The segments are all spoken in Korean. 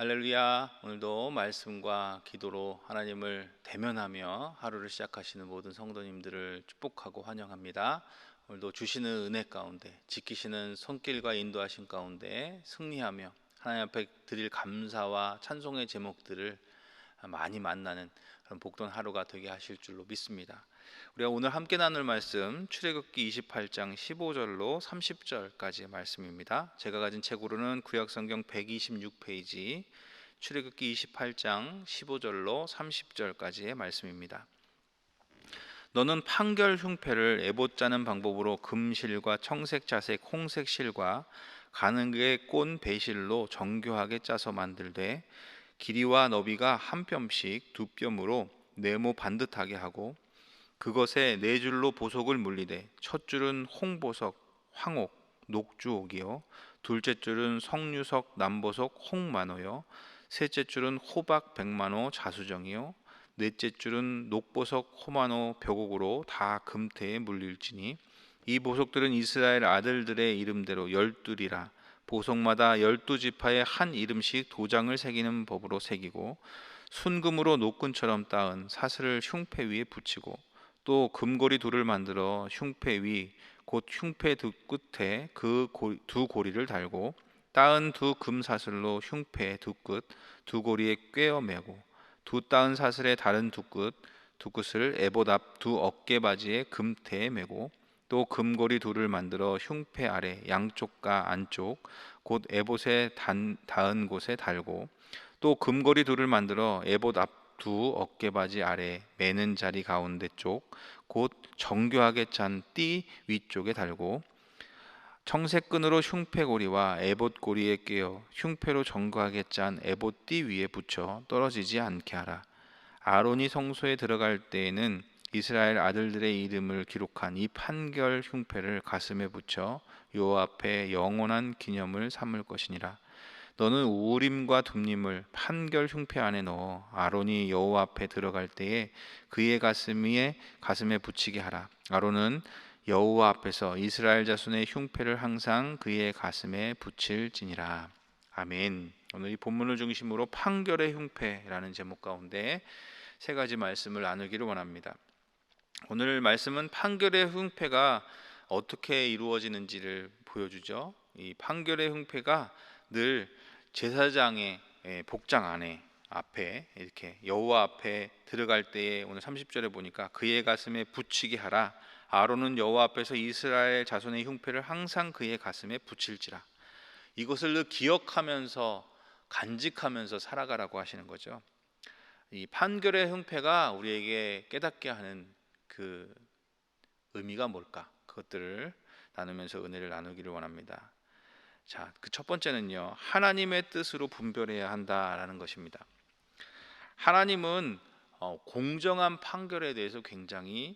할렐루야. 오늘도 말씀과 기도로 하나님을 대면하며 하루를 시작하시는 모든 성도님들을 축복하고 환영합니다. 오늘도 주시는 은혜 가운데, 지키시는 손길과 인도하신 가운데 승리하며 하나님 앞에 드릴 감사와 찬송의 제목들을 많이 만나는 그런 복된 하루가 되게 하실 줄로 믿습니다. 우리가 오늘 함께 나눌 말씀 출애굽기 28장 15절로 30절까지의 말씀입니다. 제가 가진 책으로는 구약성경 126페이지 출애굽기 28장 15절로 30절까지의 말씀입니다. 너는 판결 흉패를 에봇 짜는 방법으로 금실과 청색, 자색, 홍색 실과 가늘게 꼰 배실로 정교하게 짜서 만들되 길이와 너비가 한 뼘씩 두 뼘으로 네모 반듯하게 하고 그것에 네 줄로 보석을 물리되 첫 줄은 홍보석, 황옥, 녹주옥이요 둘째 줄은 석류석, 남보석, 홍만호요 셋째 줄은 호박, 백만호, 자수정이요 넷째 줄은 녹보석, 호만호, 벽옥으로 다 금태에 물릴지니 이 보석들은 이스라엘 아들들의 이름대로 12이라 보석마다 12지파에 한 이름씩 도장을 새기는 법으로 새기고 순금으로 노끈처럼 따은 사슬을 흉패 위에 붙이고 또 금고리 둘을 만들어 흉패 위 곧 흉패 두 끝에 그 두 고리를 달고 따은 두 금사슬로 흉패 두 끝 두 고리에 꿰어 매고 두 따은 사슬의 다른 두 끝을 에봇 앞 두 어깨바지에 금태에 매고 또 금고리 둘을 만들어 흉패 아래 양쪽과 안쪽 곧 에봇의 닿은 곳에 달고 또 금고리 둘을 만들어 에봇 앞 두 어깨바지 아래 매는 자리 가운데 쪽 곧 정교하게 짠 띠 위쪽에 달고 청색끈으로 흉패고리와 에봇 고리에 끼어 흉패로 정교하게 짠 에봇 띠 위에 붙여 떨어지지 않게 하라. 아론이 성소에 들어갈 때에는 이스라엘 아들들의 이름을 기록한 이 판결 흉패를 가슴에 붙여 여호와 앞에 영원한 기념을 삼을 것이니라. 너는 우림과 둠림을 판결 흉패 안에 넣어 아론이 여호와 앞에 들어갈 때에 그의 가슴에 붙이게 하라. 아론은 여호와 앞에서 이스라엘 자손의 흉패를 항상 그의 가슴에 붙일지니라. 아멘. 오늘 이 본문을 중심으로 판결의 흉패라는 제목 가운데 세 가지 말씀을 나누기를 원합니다. 오늘 말씀은 판결의 흉패가 어떻게 이루어지는지를 보여주죠. 이 판결의 흉패가 늘 제사장의 복장 안에 앞에 이렇게 여호와 앞에 들어갈 때에 오늘 30절에 보니까 그의 가슴에 붙이게 하라. 아론은 여호와 앞에서 이스라엘 자손의 흉패를 항상 그의 가슴에 붙일지라. 이것을 늘 기억하면서 간직하면서 살아가라고 하시는 거죠. 이 판결의 흉패가 우리에게 깨닫게 하는 그 의미가 뭘까? 그것들을 나누면서 은혜를 나누기를 원합니다. 자, 그 첫 번째는요, 하나님의 뜻으로 분별해야 한다라는 것입니다. 하나님은 공정한 판결에 대해서 굉장히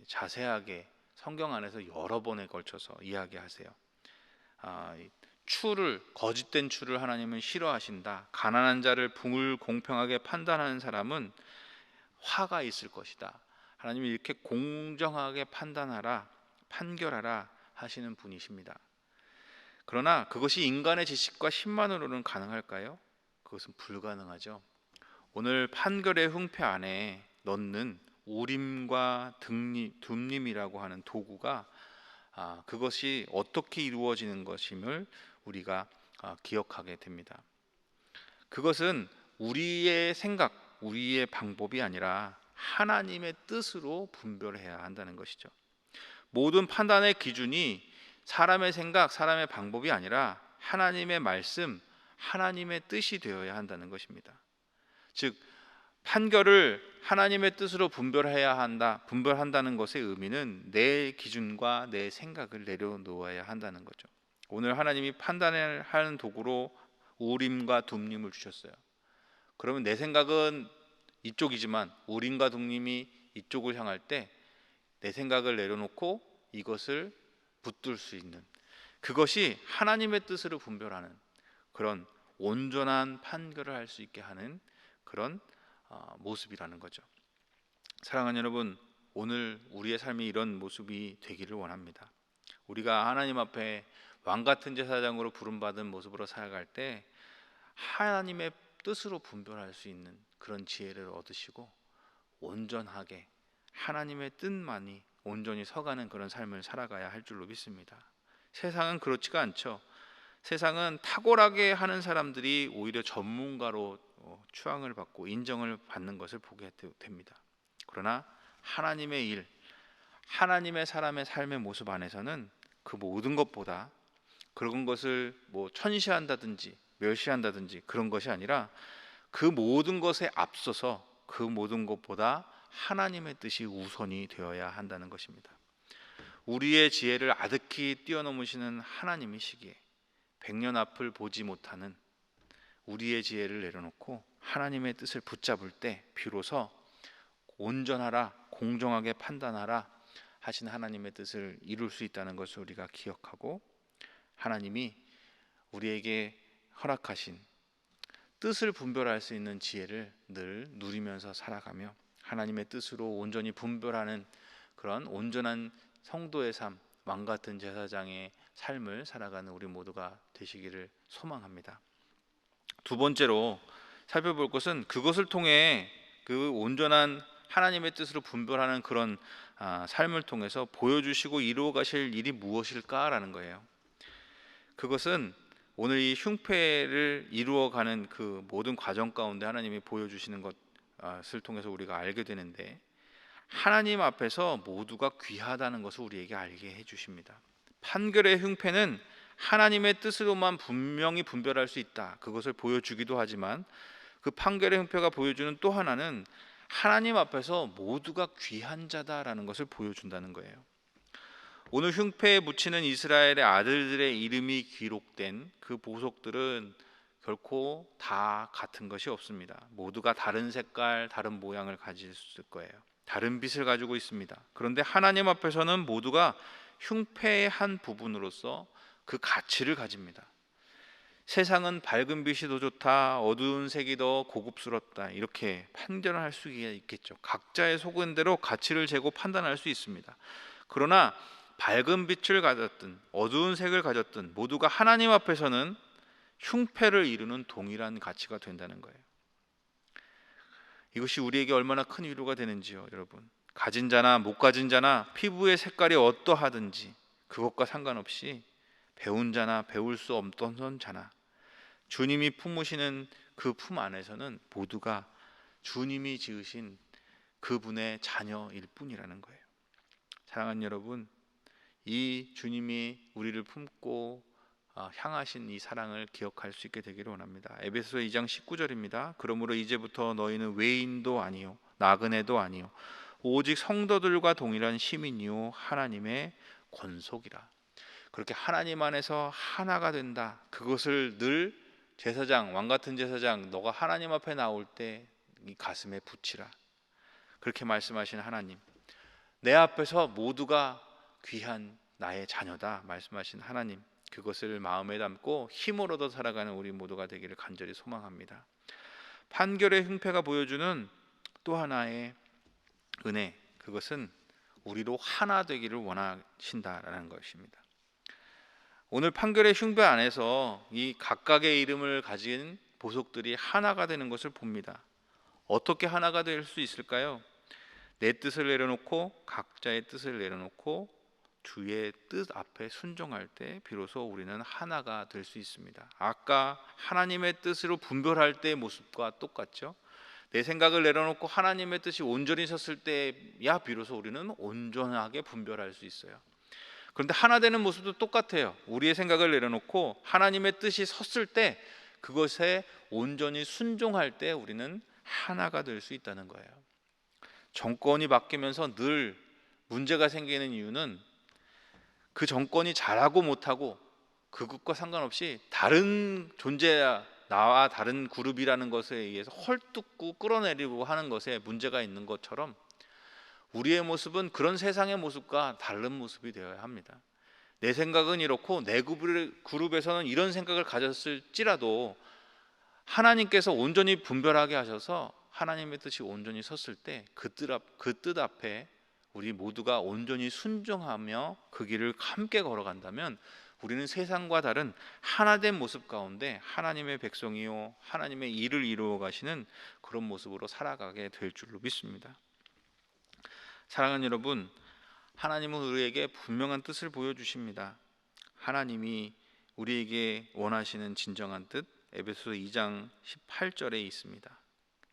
자세하게 성경 안에서 여러 번에 걸쳐서 이야기하세요. 거짓된 추를 하나님은 싫어하신다. 가난한 자를 불공평하게 판단하는 사람은 화가 있을 것이다. 하나님이 이렇게 공정하게 판결하라 하시는 분이십니다. 그러나 그것이 인간의 지식과 힘만으로는 가능할까요? 그것은 불가능하죠. 오늘 판결의 흉패 안에 넣는 우림과 둠림이라고 하는 도구가 그것이 어떻게 이루어지는 것임을 우리가 기억하게 됩니다. 그것은 우리의 생각, 우리의 방법이 아니라 하나님의 뜻으로 분별해야 한다는 것이죠. 모든 판단의 기준이 사람의 생각, 사람의 방법이 아니라 하나님의 말씀, 하나님의 뜻이 되어야 한다는 것입니다. 즉 판결을 하나님의 뜻으로 분별한다는 것의 의미는 내 기준과 내 생각을 내려놓아야 한다는 거죠. 오늘 하나님이 판단을 하는 도구로 우림과 둠림을 주셨어요. 그러면 내 생각은 이쪽이지만 우림과 둠림이 이쪽을 향할 때 내 생각을 내려놓고 이것을 붙들 수 있는, 그것이 하나님의 뜻으로 분별하는 그런 온전한 판결을 할 수 있게 하는 그런 모습이라는 거죠. 사랑하는 여러분, 오늘 우리의 삶이 이런 모습이 되기를 원합니다. 우리가 하나님 앞에 왕같은 제사장으로 부름받은 모습으로 살아갈 때 하나님의 뜻으로 분별할 수 있는 그런 지혜를 얻으시고 온전하게 하나님의 뜻만이 온전히 서가는 그런 삶을 살아가야 할 줄로 믿습니다. 세상은 그렇지가 않죠. 세상은 탁월하게 하는 사람들이 오히려 전문가로 추앙을 받고 인정을 받는 것을 보게 됩니다. 그러나 하나님의 일, 하나님의 사람의 삶의 모습 안에서는 그 모든 것보다 그런 것을 천시한다든지 멸시한다든지 그런 것이 아니라 그 모든 것에 앞서서 그 모든 것보다 하나님의 뜻이 우선이 되어야 한다는 것입니다. 우리의 지혜를 아득히 뛰어넘으시는 하나님이시기에 100년 앞을 보지 못하는 우리의 지혜를 내려놓고 하나님의 뜻을 붙잡을 때 비로소 온전하라, 공정하게 판단하라 하신 하나님의 뜻을 이룰 수 있다는 것을 우리가 기억하고, 하나님이 우리에게 허락하신 뜻을 분별할 수 있는 지혜를 늘 누리면서 살아가며 하나님의 뜻으로 온전히 분별하는 그런 온전한 성도의 삶, 왕같은 제사장의 삶을 살아가는 우리 모두가 되시기를 소망합니다. 두 번째로 살펴볼 것은 그것을 통해 그 온전한 하나님의 뜻으로 분별하는 그런 삶을 통해서 보여주시고 이루어 가실 일이 무엇일까라는 거예요. 그것은 오늘 이 흉패를 이루어가는 그 모든 과정 가운데 하나님이 보여주시는 것을 통해서 우리가 알게 되는데, 하나님 앞에서 모두가 귀하다는 것을 우리에게 알게 해주십니다. 판결의 흉패는 하나님의 뜻으로만 분명히 분별할 수 있다, 그것을 보여주기도 하지만 그 판결의 흉패가 보여주는 또 하나는 하나님 앞에서 모두가 귀한 자다라는 것을 보여준다는 거예요. 오늘 흉패에 묻히는 이스라엘의 아들들의 이름이 기록된 그 보석들은 결코 다 같은 것이 없습니다. 모두가 다른 색깔, 다른 모양을 가질 거예요. 다른 빛을 가지고 있습니다. 그런데 하나님 앞에서는 모두가 흉패의 한 부분으로서 그 가치를 가집니다. 세상은 밝은 빛이 더 좋다, 어두운 색이 더 고급스럽다, 이렇게 판단을 할 수 있겠죠. 각자의 속은 대로 가치를 재고 판단할 수 있습니다. 그러나 밝은 빛을 가졌든 어두운 색을 가졌든 모두가 하나님 앞에서는 흉패를 이루는 동일한 가치가 된다는 거예요. 이것이 우리에게 얼마나 큰 위로가 되는지요, 여러분. 가진 자나 못 가진 자나 피부의 색깔이 어떠하든지 그것과 상관없이 배운 자나 배울 수 없던 자나 주님이 품으시는 그 품 안에서는 모두가 주님이 지으신 그분의 자녀일 뿐이라는 거예요. 사랑하는 여러분, 이 주님이 우리를 품고 향하신 이 사랑을 기억할 수 있게 되기를 원합니다. 에베소서 2장 19절입니다. 그러므로 이제부터 너희는 외인도 아니요 나그네도 아니요 오직 성도들과 동일한 시민이요 하나님의 권속이라. 그렇게 하나님 안에서 하나가 된다, 그것을 늘 제사장, 왕같은 제사장, 너가 하나님 앞에 나올 때 이 가슴에 붙이라, 그렇게 말씀하신 하나님, 내 앞에서 모두가 귀한 나의 자녀다 말씀하신 하나님, 그것을 마음에 담고 힘을 얻어 살아가는 우리 모두가 되기를 간절히 소망합니다. 판결의 흉패가 보여주는 또 하나의 은혜, 그것은 우리로 하나 되기를 원하신다라는 것입니다. 오늘 판결의 흉패 안에서 이 각각의 이름을 가진 보석들이 하나가 되는 것을 봅니다. 어떻게 하나가 될 수 있을까요? 내 뜻을 내려놓고 각자의 뜻을 내려놓고 주의 뜻 앞에 순종할 때 비로소 우리는 하나가 될 수 있습니다. 아까 하나님의 뜻으로 분별할 때의 모습과 똑같죠. 내 생각을 내려놓고 하나님의 뜻이 온전히 섰을 때야 비로소 우리는 온전하게 분별할 수 있어요. 그런데 하나 되는 모습도 똑같아요. 우리의 생각을 내려놓고 하나님의 뜻이 섰을 때 그것에 온전히 순종할 때 우리는 하나가 될 수 있다는 거예요. 정권이 바뀌면서 늘 문제가 생기는 이유는 그 정권이 잘하고 못하고 그것과 상관없이 다른 존재야, 나와 다른 그룹이라는 것에 의해서 헐뜯고 끌어내리고 하는 것에 문제가 있는 것처럼 우리의 모습은 그런 세상의 모습과 다른 모습이 되어야 합니다. 내 생각은 이렇고 내 그룹에서는 이런 생각을 가졌을지라도 하나님께서 온전히 분별하게 하셔서 하나님의 뜻이 온전히 섰을 때 그 뜻 앞에 우리 모두가 온전히 순종하며 그 길을 함께 걸어간다면 우리는 세상과 다른 하나된 모습 가운데 하나님의 백성이요 하나님의 일을 이루어 가시는 그런 모습으로 살아가게 될 줄로 믿습니다. 사랑하는 여러분, 하나님은 우리에게 분명한 뜻을 보여주십니다. 하나님이 우리에게 원하시는 진정한 뜻, 에베소서 2장 18절에 있습니다.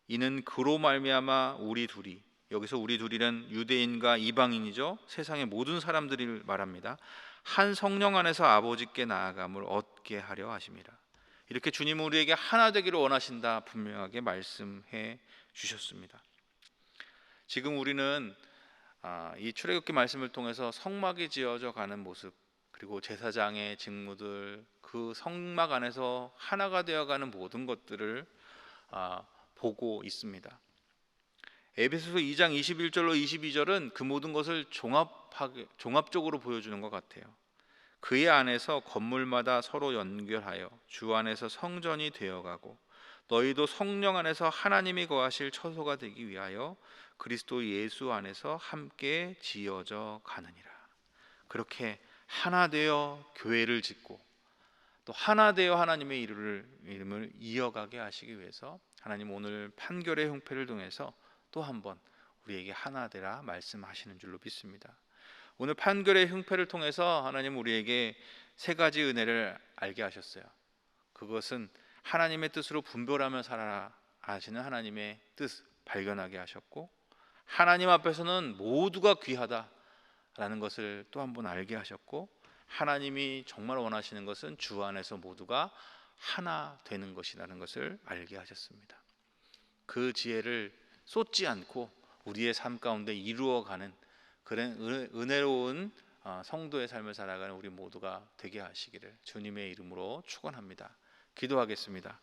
이는 그로 말미암아 우리 둘이, 여기서 우리 둘이는 유대인과 이방인이죠. 세상의 모든 사람들을 말합니다. 한 성령 안에서 아버지께 나아감을 얻게 하려 하심이라. 이렇게 주님은 우리에게 하나 되기를 원하신다 분명하게 말씀해 주셨습니다. 지금 우리는 이 출애굽기 말씀을 통해서 성막이 지어져 가는 모습, 그리고 제사장의 직무들, 그 성막 안에서 하나가 되어가는 모든 것들을 보고 있습니다. 에베소서 2장 21절로 22절은 그 모든 것을 종합적으로 보여주는 것 같아요. 그의 안에서 건물마다 서로 연결하여 주 안에서 성전이 되어가고 너희도 성령 안에서 하나님이 거하실 처소가 되기 위하여 그리스도 예수 안에서 함께 지어져 가느니라. 그렇게 하나 되어 교회를 짓고 또 하나 되어 하나님의 이름을 이어가게 하시기 위해서 하나님 오늘 판결의 형패를 통해서 또 한번 우리에게 하나 되라 말씀하시는 줄로 믿습니다. 오늘 판결의 형패를 통해서 하나님 우리에게 세 가지 은혜를 알게 하셨어요. 그것은 하나님의 뜻으로 분별하며 살아라 하시는 하나님의 뜻 발견하게 하셨고, 하나님 앞에서는 모두가 귀하다라는 것을 또 한번 알게 하셨고, 하나님이 정말 원하시는 것은 주 안에서 모두가 하나 되는 것이라는 것을 알게 하셨습니다. 그 지혜를 쏟지 않고 우리의 삶 가운데 이루어가는 그런 은혜로운 성도의 삶을 살아가는 우리 모두가 되게 하시기를 주님의 이름으로 축원합니다. 기도하겠습니다.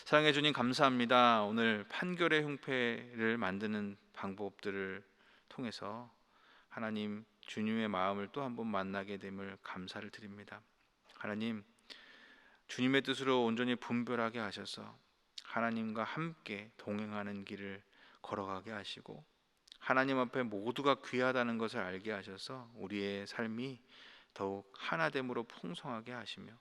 사랑해 주님 감사합니다. 오늘 판결의 형패를 만드는 방법들을 통해서 하나님 주님의 마음을 또 한번 만나게 됨을 감사를 드립니다. 하나님 주님의 뜻으로 온전히 분별하게 하셔서 하나님과 함께 동행하는 길을 걸어가게 하시고 하나님 앞에 모두가 귀하다는 것을 알게 하셔서 우리의 삶이 더욱 하나됨으로 풍성하게 하시며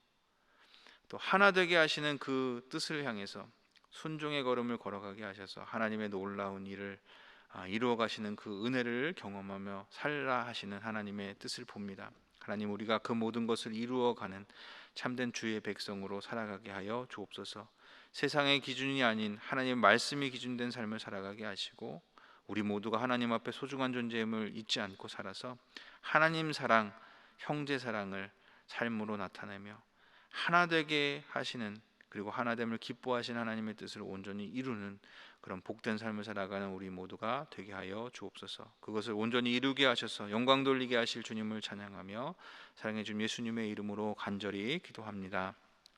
또 하나 되게 하시는 그 뜻을 향해서 순종의 걸음을 걸어가게 하셔서 하나님의 놀라운 일을 이루어 가시는 그 은혜를 경험하며 살라 하시는 하나님의 뜻을 봅니다. 하나님 우리가 그 모든 것을 이루어가는 참된 주의 백성으로 살아가게 하여 주옵소서. 세상의 기준이 아닌 하나님의 말씀이 기준된 삶을 살아가게 하시고 우리 모두가 하나님 앞에 소중한 존재임을 잊지 않고 살아서 하나님 사랑, 형제 사랑을 삶으로 나타내며 하나 되게 하시는, 그리고 하나됨을 기뻐하시는 하나님의 뜻을 온전히 이루는 그런 복된 삶을 살아가는 우리 모두가 되게 하여 주옵소서. 그것을 온전히 이루게 하셔서 영광 돌리게 하실 주님을 찬양하며 사랑해 주님 예수님의 이름으로 간절히 기도합니다.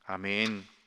아멘.